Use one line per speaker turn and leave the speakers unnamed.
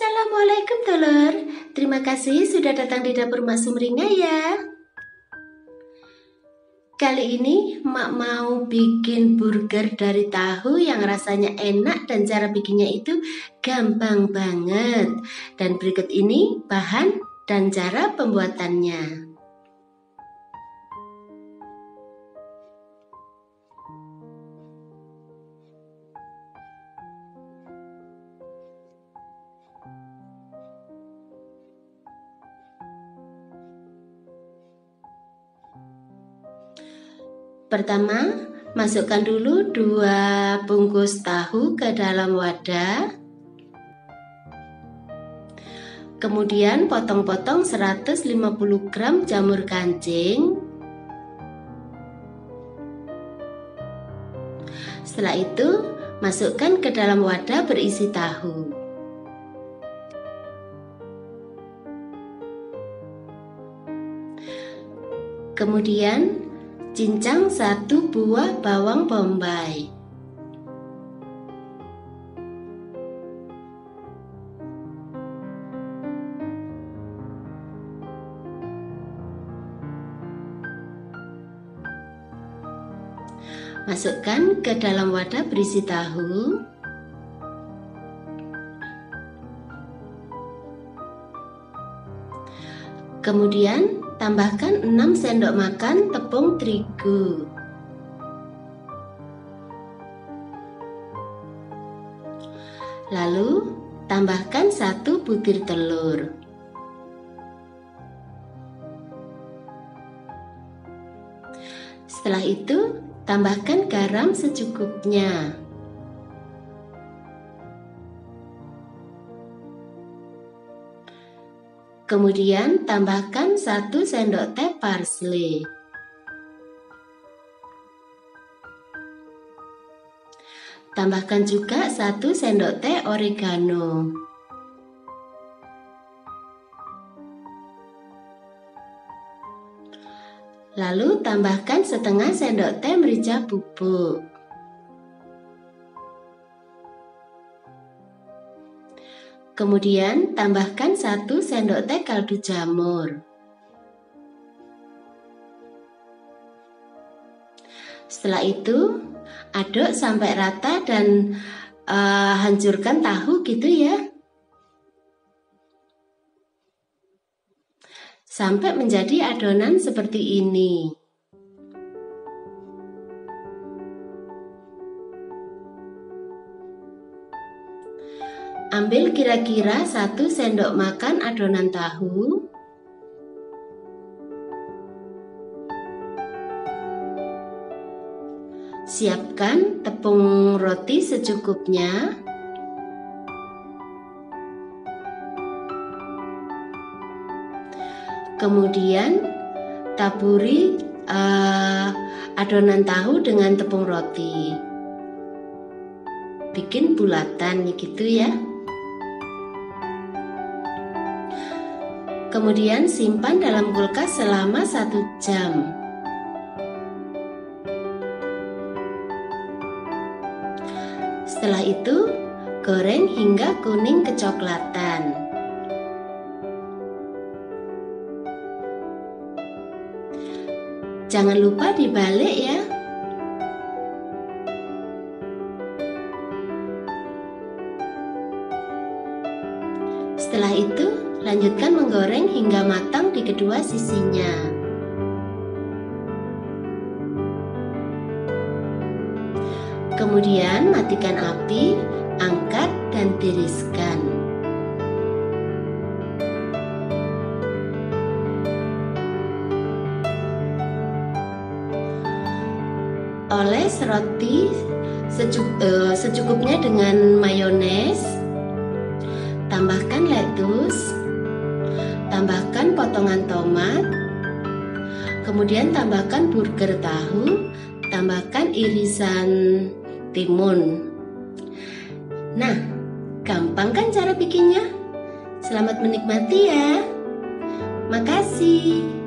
Assalamualaikum Telur. Terima kasih sudah datang di dapur Mak Sumringah ya. Kali ini Mak mau bikin burger dari tahu yang rasanya enak dan cara bikinnya itu gampang banget. Dan berikut ini bahan dan cara pembuatannya. Pertama, masukkan dulu 2 bungkus tahu ke dalam wadah. Kemudian potong-potong 150 gram jamur kancing. Setelah itu, masukkan ke dalam wadah berisi tahu. Kemudian, cincang 1 buah bawang bombay. Masukkan ke dalam wadah berisi tahu. Kemudian tambahkan 6 sendok makan tepung terigu. Lalu tambahkan 1 butir telur. Setelah itu tambahkan garam secukupnya. Kemudian tambahkan 1 sendok teh parsley. Tambahkan juga 1 sendok teh oregano. Lalu tambahkan setengah sendok teh merica bubuk. Kemudian tambahkan 1 sendok teh kaldu jamur. Setelah itu aduk sampai rata dan hancurkan tahu gitu ya. Sampai menjadi adonan seperti ini. Ambil kira-kira 1 sendok makan adonan tahu. Siapkan tepung roti secukupnya. Kemudian taburi adonan tahu dengan tepung roti. Bikin bulatan gitu ya. Kemudian simpan dalam kulkas selama 1 jam. Setelah itu, goreng hingga kuning kecoklatan. Jangan lupa dibalik ya. Setelah itu, lanjutkan menggoreng hingga matang di kedua sisinya. Kemudian matikan api, angkat dan tiriskan. Oles roti secukupnya dengan mayones. Tambahkan lettuce. Tambahkan potongan tomat. Kemudian tambahkan burger tahu. Tambahkan irisan timun. Nah, gampang kan cara bikinnya? Selamat menikmati ya. Makasih.